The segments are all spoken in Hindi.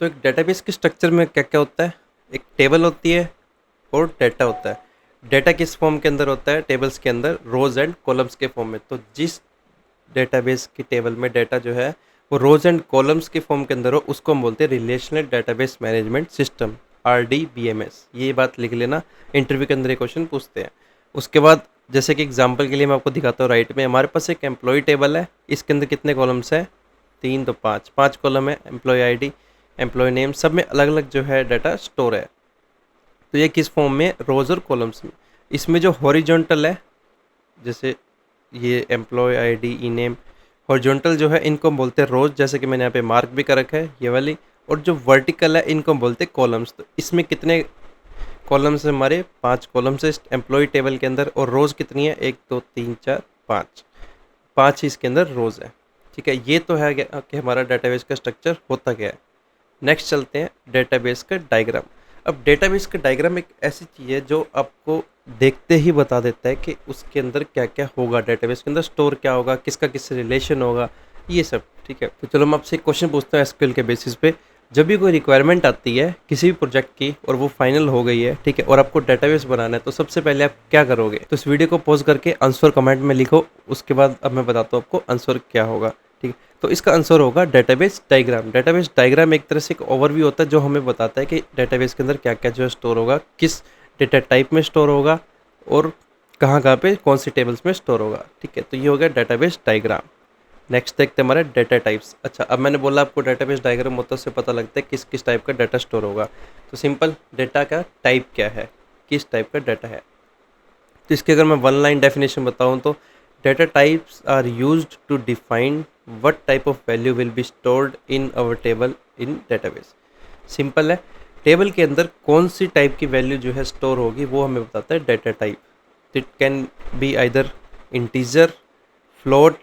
तो एक डेटाबेस के स्ट्रक्चर में क्या क्या होता है? एक टेबल होती है और डाटा होता है। डाटा किस फॉर्म के अंदर होता है? टेबल्स के अंदर रोज एंड कॉलम्स के फॉर्म में। तो जिस डेटाबेस की टेबल में डाटा जो है वो रोज एंड कॉलम्स के फॉर्म के अंदर हो, उसको हम बोलते हैं relational database management system, RDBMS। ये बात लिख लेना, इंटरव्यू के अंदर ये क्वेश्चन पूछते हैं। उसके बाद जैसे कि एग्जांपल के लिए मैं आपको दिखाता हूँ, राइट में हमारे पास एक एम्प्लॉय टेबल है। इसके अंदर कितने कॉलम्स हैं? 3 तो 5 कॉलम है। एम्प्लॉय ID, एम्प्लॉय नेम, सब में अलग अलग जो है डाटा स्टोर है। तो ये किस फॉर्म में? रोज और कॉलम्स में। इसमें जो हॉरिजॉन्टल है, जैसे ये एम्प्लॉय ID, ई नेम, हॉरिजॉन्टल जो है इनको हम बोलते हैं रोज, जैसे कि मैंने यहाँ पे मार्क भी कर रखा है ये वाली। और जो वर्टिकल है इनको हम बोलते हैं कॉलम्स। तो इसमें कितने कॉलम्स है? हमारे 5 कॉलम्स है एम्प्लॉय टेबल के अंदर। और रोज कितनी है? 1 2 3 4 5, 5 ही इसके अंदर रोज है। ठीक है, ये तो है कि हमारा डेटाबेस का स्ट्रक्चर होता क्या है। नेक्स्ट चलते हैं डेटाबेस का डायग्राम। अब डेटाबेस का डायग्राम एक ऐसी चीज़ है जो आपको देखते ही बता देता है कि उसके अंदर क्या क्या होगा, डेटाबेस के अंदर स्टोर क्या होगा, किसका किससे रिलेशन होगा, ये सब। ठीक है, तो चलो मैं आपसे एक क्वेश्चन पूछता हूँ एसक्यूएल के बेसिस पे। जब भी कोई रिक्वायरमेंट आती है किसी भी प्रोजेक्ट की और वो फाइनल हो गई है, ठीक है, और आपको डेटाबेस बनाना है, तो सबसे पहले आप क्या करोगे? तो इस वीडियो को पॉज करके आंसर कमेंट में लिखो। उसके बाद अब मैं बताता हूँ आपको आंसर क्या होगा। ठीक है, तो इसका आंसर होगा डेटाबेस डायग्राम। डेटाबेस डायग्राम एक तरह से एक ओवरव्यू होता है जो हमें बताता है कि डेटाबेस के अंदर क्या क्या जो है स्टोर होगा, किस डेटा टाइप में स्टोर होगा, और कहाँ कहाँ पे कौन सी टेबल्स में स्टोर होगा। ठीक है, तो ये हो गया डेटाबेस डायग्राम। नेक्स्ट देखते हैं हमारे डेटा टाइप्स। अच्छा, अब मैंने बोला आपको डेटाबेस डायग्राम होता है, उससे पता लगता है किस किस टाइप का डाटा स्टोर होगा। तो सिंपल, डेटा का टाइप क्या है, किस टाइप का डाटा है। तो इसकी अगर मैं वन लाइन डेफिनेशन बताऊं तो data types are used to define what type of value will be stored in our table in database. Simple है, टेबल के अंदर कौन सी टाइप की वैल्यू जो है स्टोर होगी वो हमें बताता है data type. It can be either integer, float,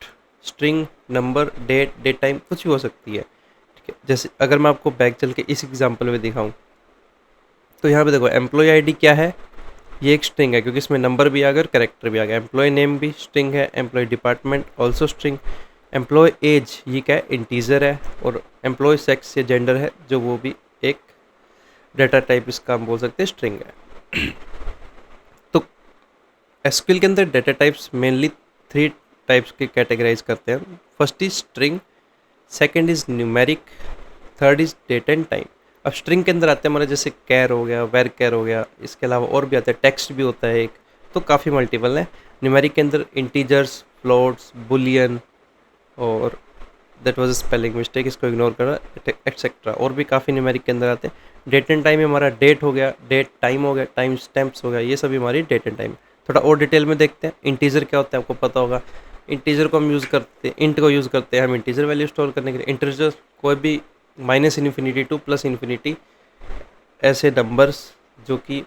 string, number, date, date time, कुछ भी हो सकती है। ठीक है, जैसे अगर मैं आपको बैक चल के इस एग्जांपल में दिखाऊं तो यहाँ पे देखो एम्प्लॉय आईडी क्या है? ये एक स्ट्रिंग है क्योंकि इसमें नंबर भी आ गया और कैरेक्टर भी आ गया। एम्प्लॉय नेम भी स्ट्रिंग है, employee department also string. Employee age ये क्या है? इंटीजर है। और एम्प्लॉय सेक्स या जेंडर है जो वो भी एक डाटा टाइप, इसका हम बोल सकते हैं स्ट्रिंग है। तो एसक्यूएल के अंदर डाटा टाइप्स मेनली 3 टाइप्स के कैटेगराइज करते हैं। First is string, second is numeric, third is date and time. अब स्ट्रिंग के अंदर आते हैं हमारे जैसे कैर हो गया, वेर कैर हो गया, इसके अलावा और भी आते हैं, टेक्स्ट भी होता है एक, तो काफ़ी मल्टीपल है। न्यूमेरिक के अंदर इंटीजर्स, फ्लोट्स, बुलियन, और that was a spelling mistake, इसको इग्नोर करा, एक्सेट्रा, और भी काफ़ी न्यूमेरिक के अंदर आते हैं। डेट एंड टाइम में हमारा डेट हो गया, डेट टाइम हो गया, टाइम स्टैम्प्स हो गया, ये सभी हमारी डेट एंड टाइम। थोड़ा और डिटेल में देखते हैं। इंटीजर क्या होता है आपको पता होगा। इंटीजर को हम यूज़ करते हैं, इंट को यूज़ करते हैं हम इंटीजर वैल्यू स्टोर करने के लिए। इंटीजर कोई भी minus infinity two plus infinity ऐसे नंबर्स जो कि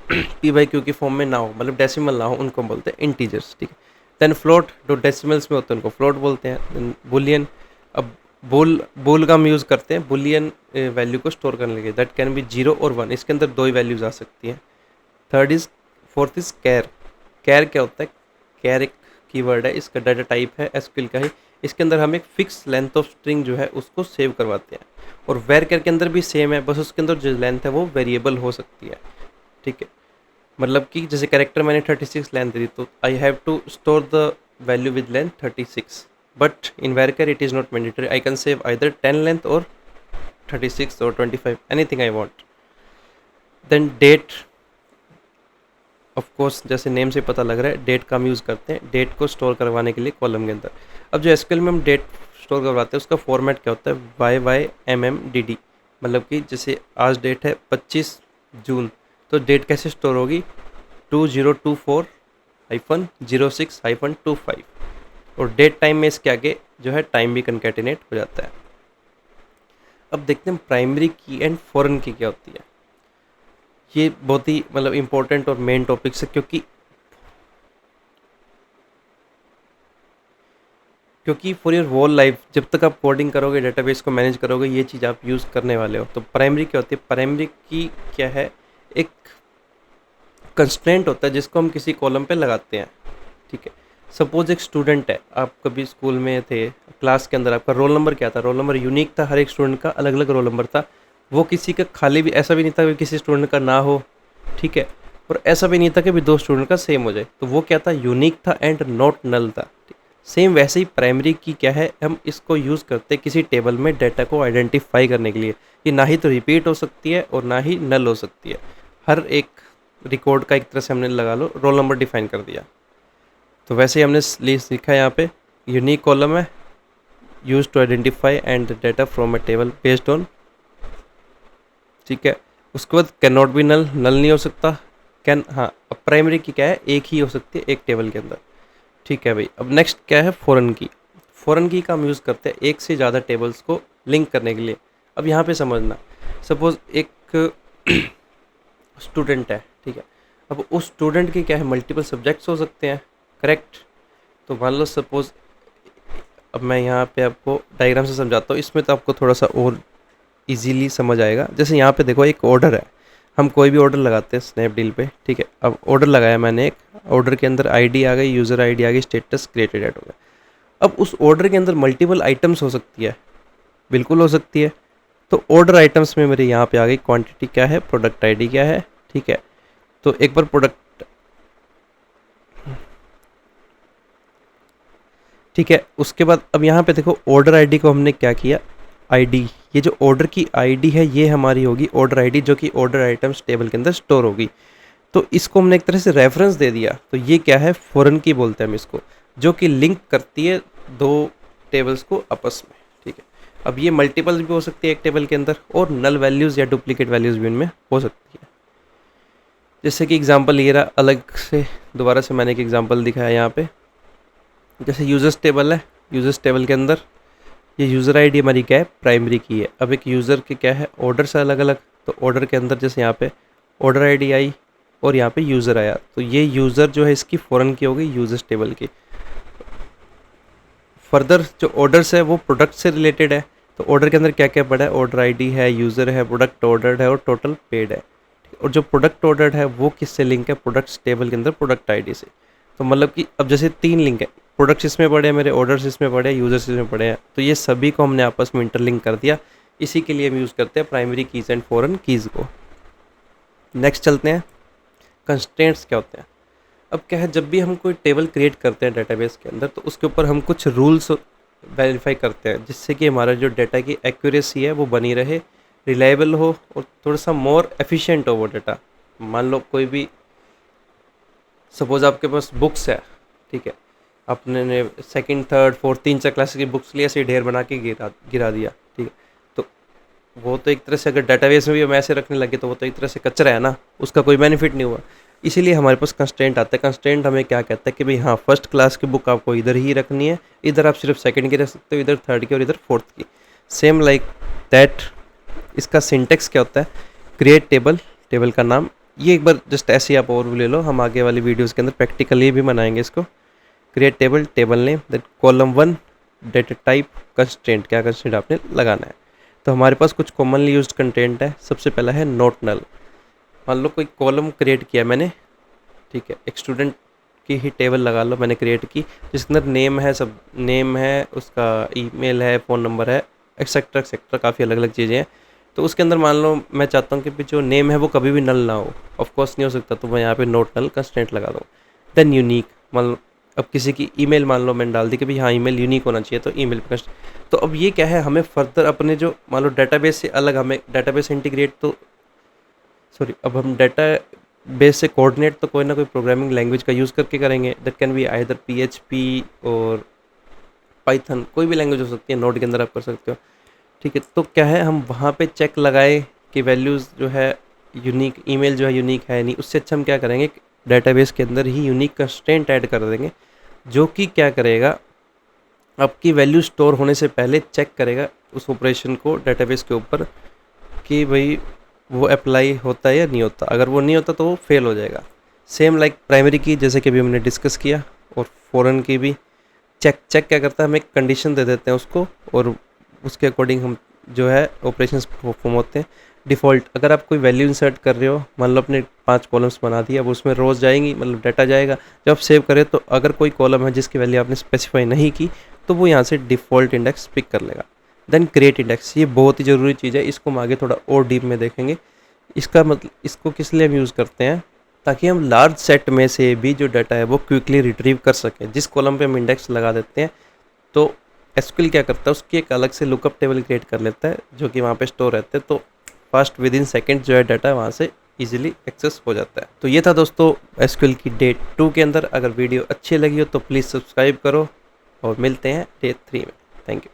पी बाई क्यू की फॉर्म में ना हो, मतलब डेसिमल ना हो, उनको हम बोलते हैं इंटीजर्स। ठीक है, देन फ्लोट जो डेसिमल्स में होते हैं उनको फ्लोट बोलते हैं। देन बुलियन, अब बुल का हम यूज़ करते हैं बुलियन वैल्यू को स्टोर करने के लिए, दैट कैन बी 0 और 1, इसके अंदर दो ही वैल्यूज आ सकती हैं। थर्ड इज फोर्थ इज कैर। कैर क्या होता है? कैर एक कीवर्ड है, इसका डाटा टाइप है एसक्यूएल का ही। इसके अंदर हम एक फिक्स लेंथ ऑफ स्ट्रिंग जो है उसको सेव करवाते हैं। और वेर कैर के अंदर भी सेम है, बस उसके अंदर जो लेंथ है वो वेरिएबल हो सकती है। ठीक है, मतलब कि जैसे कैरेक्टर मैंने 36 लेंथ दी तो I have to store the value with length 36, but in varchar it is not mandatory, I can save either 10 length और 36 और 25, anything I want. Then date, of course जैसे नेम से पता लग रहा है डेट का हम यूज़ करते हैं डेट को स्टोर करवाने के लिए कॉलम के अंदर। अब जो एसक्यूएल में हम डेट स्टोर करवाते हैं उसका फॉर्मेट क्या होता है? YYMMDD, मतलब कि जैसे आज डेट है 25 जून, तो डेट कैसे स्टोर होगी? 2024-06-25। और डेट टाइम में इसके आगे जो है टाइम भी कंकैटिनेट हो जाता है। अब देखते हैं प्राइमरी की एंड फॉरेन की क्या होती है। ये बहुत ही मतलब इंपॉर्टेंट और मेन टॉपिक्स है, क्योंकि फॉर योर होल लाइफ जब तक आप कोडिंग करोगे, डेटाबेस को मैनेज करोगे, ये चीज़ आप यूज़ करने वाले हो। तो प्राइमरी क्या होती है? प्राइमरी की क्या है? एक कंस्ट्रेंट होता है जिसको हम किसी कॉलम पे लगाते हैं। ठीक है, सपोज एक स्टूडेंट है, आप कभी स्कूल में थे, क्लास के अंदर आपका रोल नंबर क्या था? रोल नंबर यूनिक था, हर एक स्टूडेंट का अलग अलग रोल नंबर था। वो किसी का खाली भी ऐसा भी नहीं था कि किसी स्टूडेंट का ना हो, ठीक है, और ऐसा भी नहीं था कि भी दो स्टूडेंट का सेम हो जाए। तो वो क्या था? यूनिक था एंड नॉट नल था। सेम वैसे ही प्राइमरी की क्या है, हम इसको यूज़ करते हैं किसी टेबल में डाटा को आइडेंटिफाई करने के लिए कि ना ही तो रिपीट हो सकती है और ना ही नल हो सकती है। हर एक रिकॉर्ड का एक तरह से हमने लगा लो रोल नंबर डिफाइन कर दिया। तो वैसे ही हमने लिखा है यहाँ पे यूनिक कॉलम है use to identify and data from a table based on, ठीक है। उसके बाद can not be null, null नहीं हो सकता। कैन, हाँ, अब प्राइमरी की क्या है, एक ही हो सकती है एक टेबल के अंदर, ठीक है भाई। अब नेक्स्ट क्या है, फॉरेन की। फॉरेन की का हम यूज़ करते हैं एक से ज़्यादा टेबल्स को लिंक करने के लिए। अब यहाँ पे समझना, सपोज एक स्टूडेंट है, ठीक है। अब उस स्टूडेंट के क्या है, मल्टीपल सब्जेक्ट्स हो सकते हैं, करेक्ट। तो मान लो सपोज, अब मैं यहाँ पे आपको डायग्राम से समझाता हूँ, इसमें तो आपको थोड़ा सा और इजीली समझ आएगा। जैसे यहाँ पे देखो एक ऑर्डर है, हम कोई भी ऑर्डर लगाते हैं स्नैपडील पे, ठीक है। अब ऑर्डर लगाया मैंने, एक ऑर्डर के अंदर आईडी आ गई, यूज़र आईडी आ गई, स्टेटस क्रिएटेड ऐड हो गया। अब उस ऑर्डर के अंदर मल्टीपल आइटम्स हो सकती है, बिल्कुल हो सकती है। तो ऑर्डर आइटम्स में मेरे यहाँ पे आ गई क्वांटिटी क्या है, प्रोडक्ट आईडी क्या है, ठीक है। तो एक बार प्रोडक्ट, ठीक है। उसके बाद अब यहाँ पे देखो ऑर्डर आईडी को हमने क्या किया, आईडी, ये जो ऑर्डर की आईडी है ये हमारी होगी ऑर्डर आईडी, जो कि ऑर्डर आइटम्स टेबल के अंदर स्टोर होगी। तो इसको हमने एक तरह से रेफरेंस दे दिया। तो ये क्या है, फॉरेन की बोलते हैं हम इसको, जो कि लिंक करती है दो टेबल्स को आपस में, ठीक है। अब ये मल्टीपल्स भी हो सकती है एक टेबल के अंदर, और नल वैल्यूज़ या डुप्लीकेट वैल्यूज़ भी उनमें हो सकती है। जैसे कि एग्जांपल ये रहा, अलग से दोबारा से मैंने एक एग्जांपल दिखाया यहाँ पे। जैसे यूजर्स टेबल है, यूजर्स टेबल के अंदर ये यूज़र आईडी हमारी क्या है, प्राइमरी की है। अब एक यूज़र के क्या है, ऑर्डर से अलग अलग। तो ऑर्डर के अंदर जैसे यहाँ पे ऑर्डर आईडी आई और यहाँ पे यूज़र आया, तो ये यूज़र जो है इसकी फॉरेन की हो गई यूजर्स टेबल की। फर्दर जो ऑर्डर्स है वो प्रोडक्ट से रिलेटेड है। तो ऑर्डर के अंदर क्या क्या पड़ा है, ऑर्डर आईडी है, यूज़र है, प्रोडक्ट ऑर्डर्ड है और टोटल पेड है। और जो प्रोडक्ट ऑर्डर्ड है वो किससे लिंक है, प्रोडक्ट्स टेबल के अंदर प्रोडक्ट आईडी से। तो मतलब कि अब जैसे तीन लिंक है, प्रोडक्ट्स इसमें पड़े हैं मेरे, ऑर्डर्स इसमें पड़े हैं, यूजर्स इसमें पड़े हैं, तो ये सभी को हमने आपस में इंटरलिंक कर दिया। इसी के लिए हम यूज़ करते हैं primary keys and foreign keys को। नेक्स्ट चलते हैं, कंस्ट्रेंट्स क्या होते हैं। अब क्या है, जब भी हम कोई टेबल क्रिएट करते हैं डेटाबेस के अंदर, तो उसके ऊपर हम कुछ रूल्स वेरीफाई करते हैं, जिससे कि हमारा जो डाटा की एक्यूरेसी है वो बनी रहे, रिलायबल हो और थोड़ा सा मोर एफिशिएंट हो वो डाटा। मान लो कोई भी, सपोज आपके पास बुक्स है, ठीक है, आपने ने सेकंड थर्ड फोर्थ तीन चार क्लास की बुक्स ली, ऐसे ढेर बना के गिरा दिया, ठीक है। तो वो तो एक तरह से अगर डाटाबेस में भी हम ऐसे रखने लगे तो वो तो एक तरह से कचरा है ना, उसका कोई बेनिफिट नहीं हुआ। इसीलिए हमारे पास कंस्ट्रेंट आता है। कंस्ट्रेंट हमें क्या कहता है कि भाई हाँ, फर्स्ट क्लास की बुक आपको इधर ही रखनी है, इधर आप सिर्फ सेकंड की रख सकते हो, इधर थर्ड की और इधर फोर्थ की। सेम लाइक दैट इसका सिंटेक्स क्या होता है, क्रिएट टेबल, टेबल का नाम, ये एक बार जस्ट ऐसे ही आप ओवरव्यू ले लो, हम आगे वाली वीडियोज़ के अंदर प्रैक्टिकली भी बनाएंगे इसको। Create table, table name, then column 1, data type, constraint, क्या कंस्ट्रेंट आपने लगाना है। तो हमारे पास कुछ कॉमनली यूज्ड कंटेंट है। सबसे पहला है नॉट नल। मान लो कोई कॉलम क्रिएट किया मैंने, ठीक है, एक स्टूडेंट की ही टेबल लगा लो मैंने क्रिएट की, जिसके अंदर नेम है, सब नेम है, उसका ईमेल है, फ़ोन नंबर है, एक्सेट्रा एक्सेट्रा, काफ़ी अलग अलग चीज़ें हैं। तो उसके अंदर मान लो मैं चाहता हूँ कि जो नेम है वो कभी भी नल ना हो, ऑफ कोर्स नहीं हो सकता, तो मैं यहाँ पे नॉट नल कंस्ट्रेंट लगा दूँ। देन यूनिक, मान लो अब किसी की ईमेल मान लो मैंने डाल दी कि भाई हाँ ईमेल यूनिक होना चाहिए, तो ईमेल पे तो अब ये क्या है, हमें फर्दर अपने जो मान लो डाटाबेस से अलग, हमें डाटाबेस इंटीग्रेट, तो सॉरी, अब हम डाटा बेस से कोऑर्डिनेट तो कोई ना कोई प्रोग्रामिंग लैंग्वेज का यूज़ करके करेंगे। That can be either PHP और पाइथन, कोई भी लैंग्वेज हो सकती है, नोड के अंदर आप कर सकते हो, ठीक है। तो क्या है, हम वहाँ पे चेक लगाए कि वैल्यूज़ जो है यूनिक, ईमेल जो है यूनिक है नहीं, उससे अच्छा हम क्या करेंगे, डाटाबेस के अंदर ही यूनिक कंस्ट्रेंट ऐड कर देंगे, जो कि क्या करेगा, आपकी वैल्यू स्टोर होने से पहले चेक करेगा उस ऑपरेशन को डाटाबेस के ऊपर कि भाई वो अप्लाई होता है या नहीं होता। अगर वो नहीं होता तो वो फेल हो जाएगा। सेम लाइक प्राइमरी की, जैसे कि अभी हमने डिस्कस किया, और फॉरेन की भी चेक क्या करता है, हम एक कंडीशन दे देते हैं उसको, और उसके अकॉर्डिंग हम जो है ऑपरेशंस परफॉर्म होते हैं। डिफ़ॉल्ट, अगर आप कोई वैल्यू इंसर्ट कर रहे हो, मान लो अपने 5 कॉलम्स बना दिए, अब उसमें रोज़ जाएंगी, मतलब डाटा जाएगा। जब आप सेव करें तो अगर कोई कॉलम है जिसकी वैल्यू आपने स्पेसिफाई नहीं की, तो वो यहाँ से डिफ़ॉल्ट इंडेक्स पिक कर लेगा। देन क्रिएट इंडेक्स, ये बहुत ही ज़रूरी चीज़ है, इसको हम आगे थोड़ा और डीप में देखेंगे। इसका मतलब, इसको किस लिए हम यूज़ करते हैं, ताकि हम लार्ज सेट में से भी जो डाटा है वो क्विकली रिट्रीव कर सकें। जिस कॉलम पे हम इंडेक्स लगा देते हैं तो एसक्यूएल क्या करता है, उसकी एक अलग से लुकअप टेबल क्रिएट कर लेता है जो कि वहाँ पे स्टोर रहते हैं, तो फास्ट विद इन सेकेंड जो है डाटा वहाँ से इजीली एक्सेस हो जाता है। तो ये था दोस्तों एसक्यूएल की डे 2 के अंदर। अगर वीडियो अच्छी लगी हो तो प्लीज़ सब्सक्राइब करो और मिलते हैं डे 3 में। Thank you.